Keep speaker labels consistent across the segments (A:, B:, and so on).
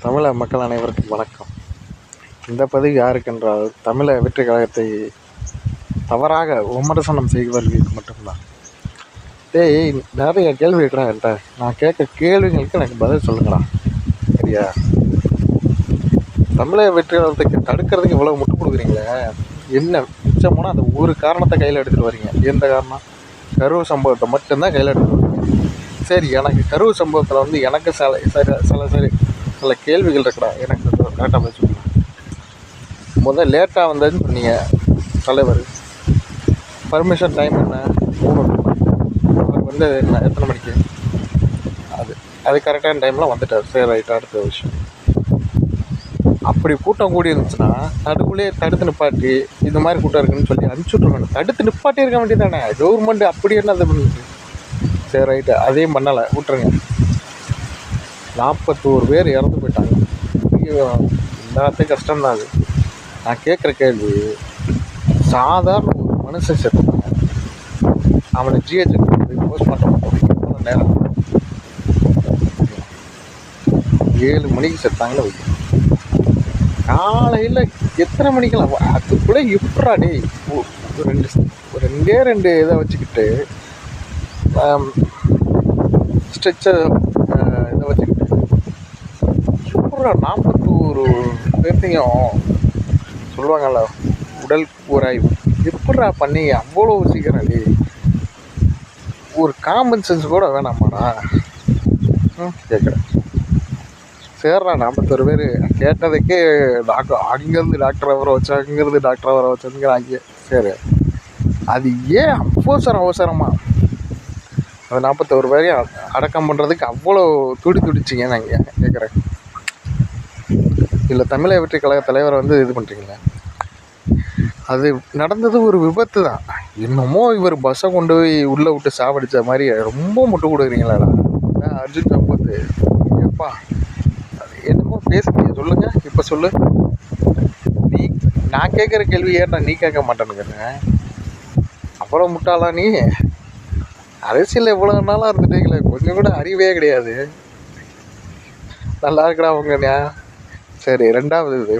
A: தமிழ மக்கள் அனைவருக்கும் வணக்கம். இந்த பதிவு யாருக்கென்றால் தமிழ வெற்றி கழகத்தை தவறாக விமர்சனம் செய்வர்களுக்கு மட்டும்தான். நிறைய கேள்வி இருக்கிறா என்கிட்ட. நான் கேட்க கேள்விங்களுக்கு எனக்கு பதில் சொல்லுங்களா. சரியா? தமிழக வெற்றி கழகத்தை தடுக்கிறதுக்கு இவ்வளோ முட்டு கொடுக்குறீங்களே, என்ன மிச்சமான அந்த ஒரு காரணத்தை கையில் எடுத்துகிட்டு வரீங்க. எந்த காரணம்? கரூர் சம்பவத்தை மட்டும்தான் கையில் எடுத்துகிட்டு வரீங்க. சரி, எனக்கு கரூர் சம்பவத்தில் எனக்கு சில கேள்விகள் இருக்குடா. எனக்கு கரெக்டாக பதில் சொல்லுங்கள். முதல் லேட்டாக வந்ததுன்னு சொன்னீங்க தலைவர். பர்மிஷன் டைம் என்ன? 3 அவர் என்ன எத்தனை மணிக்கு? அது கரெக்டான டைமில் வந்துட்டார். சரி, ரைட். அடுத்த விஷயம், அப்படி கூட்டம் கூடி இருந்துச்சுன்னா நடுவுலேயே தடுத்து நிப்பாட்டி இந்த மாதிரி கூட்டம் இருக்குன்னு சொல்லி அனுப்பிச்சி விட்ருக்கணும். தடுத்து நிப்பாட்டி இருக்க வேண்டியதானே. கவர்மெண்ட் அப்படி என்ன அது பண்ணிட்டு? சரி, ரைட்டு. அதையும் பண்ணலை, விட்டுருங்க. 41 பேர் இறந்து போயிட்டாங்க. எல்லாத்தையும் கஷ்டம்தான் அது. நான் கேட்குற கேள்வி, சாதாரண ஒரு மனுஷன் செத்துட்டாங்க, அவனை ஜிஹெச்சுக்கு போய் போஸ்ட்மார்ட்டம் எவ்வளோ நேரம்? 7 மணிக்கு செத்தாங்கன்னு வைக்க, காலையில் எத்தனை மணிக்கெல்லாம்? அதுக்குள்ளே எப்படா டே ரெண்டே இதை வச்சுக்கிட்டு ஸ்ட்ரெச்சர் இதை வச்சுக்கிட்டு எப்படா 41 பேர்த்தையும் சொல்லுவாங்கள்ல உடல் கூராய்வு, எப்படா பண்ணி அவ்வளோ சீக்கிரம்? டே, ஒரு காமன் சென்ஸ் கூட வேணாமாடா? கேட்குறேன். சேர்றா 41 பேர் கேட்டதுக்கே டாக்டர் அங்கேருந்து டாக்டர் அவரை வச்சு, அங்கேருந்து டாக்டர் அவரை வச்சுங்கிறாங்க. சரி, அது ஏன் அவசரமாக அந்த 41 பேரையும் அடக்கம் பண்ணுறதுக்கு அவ்வளோ துடிச்சிங்க? நான் கேட்குறேன். இல்லை, தமிழக வெற்றி கழக தலைவரை இது பண்ணுறீங்களே, அது நடந்தது ஒரு விபத்து தான். என்னமோ இவர் பஸ்ஸை கொண்டு போய் உள்ளே விட்டு சாவடித்த மாதிரி ரொம்ப முட்டு கொடுக்குறீங்களாடா. அர்ஜுன் சம்பத்து எப்பா என்னமோ பேசுறீங்க, சொல்லுங்கள். இப்போ சொல்லு. நான் கேட்குற கேள்வி ஏன்டா நீ கேட்க மாட்டேனுங்கிறேன். அவ்வளோ முட்டாளா நீ? அரசியல் எவ்வளோ நாளாக இருந்துட்டீங்களே, கொஞ்சம் கூட அறிவே கிடையாது. நல்லா இருக்கடா உங்க. சரி, ரெண்டாவது இது,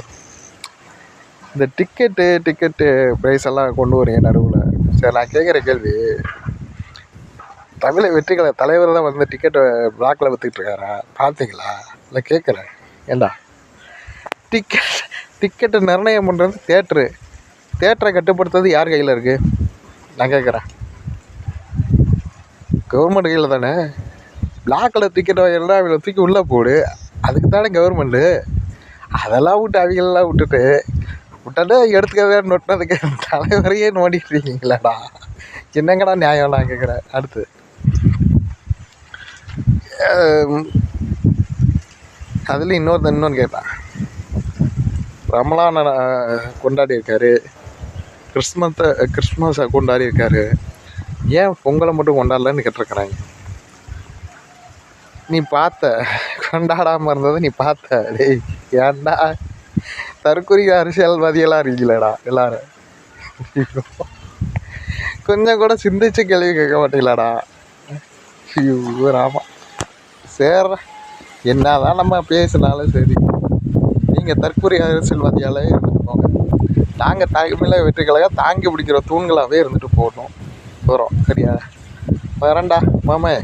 A: இந்த டிக்கெட்டு ப்ரைஸ் எல்லாம் கொண்டு வரீங்க நடுவில். சரி, நான் கேட்குற கேள்வி, தமிழக வெற்றி கழக தலைவர் தான் டிக்கெட்டை பிளாக்கில் விற்றுக்கிட்டு இருக்காரா? பார்த்தீங்களா? இல்லை, கேட்குறேன். ஏண்டா, டிக்கெட்டை நிர்ணயம் பண்ணுறது தேட்டரை கட்டுப்படுத்துறது யார் கையில் இருக்குது? நான் கேட்குறேன். கவர்மெண்ட் கையில் தானே. பிளாக்கில் டிக்கெட் எல்லாம் அவங்கள தூக்கி உள்ளே போடு, அதுக்கு தானே கவர்மெண்ட்டு. அதெல்லாம் விட்டுட்டு எடுத்துக்கவே நொட்டினதுக்கு தலைவரையே நோண்டிட்டு இருக்கீங்களாடா. என்னங்கடா நியாயம்? நான் கேட்குறேன். அடுத்து, அதுலேயும் இன்னொன்று கேட்டேன். ரமலானை கொண்டாடி இருக்காரு, கிறிஸ்மஸை கொண்டாடி இருக்காரு, ஏன் பொங்கலை மட்டும் கொண்டாடலன்னு கேட்டிருக்கிறாங்க. நீ கொண்டாடாமல் இருந்ததை நீ பார்த்த? டேய், ஏன்டா தற்கொலை அரசியல்வாதியெல்லாம் இருக்கீங்களேடா எல்லாரும். கொஞ்சம் கூட சிந்திச்சு கேள்வி கேட்க மாட்டீங்களாடா. ராமா, சேர்ற என்னதான் நம்ம பேசினாலும் சரி, நீங்கள் தற்கொலை அரசியல்வாதியாலே இருந்துட்டு போங்க. நாங்கள் தமிழக வெற்றி கழகம் தாங்கி பிடிக்கிற தூண்களாகவே இருந்துட்டு போகணும். சரியா? வரேன்டா மாமே.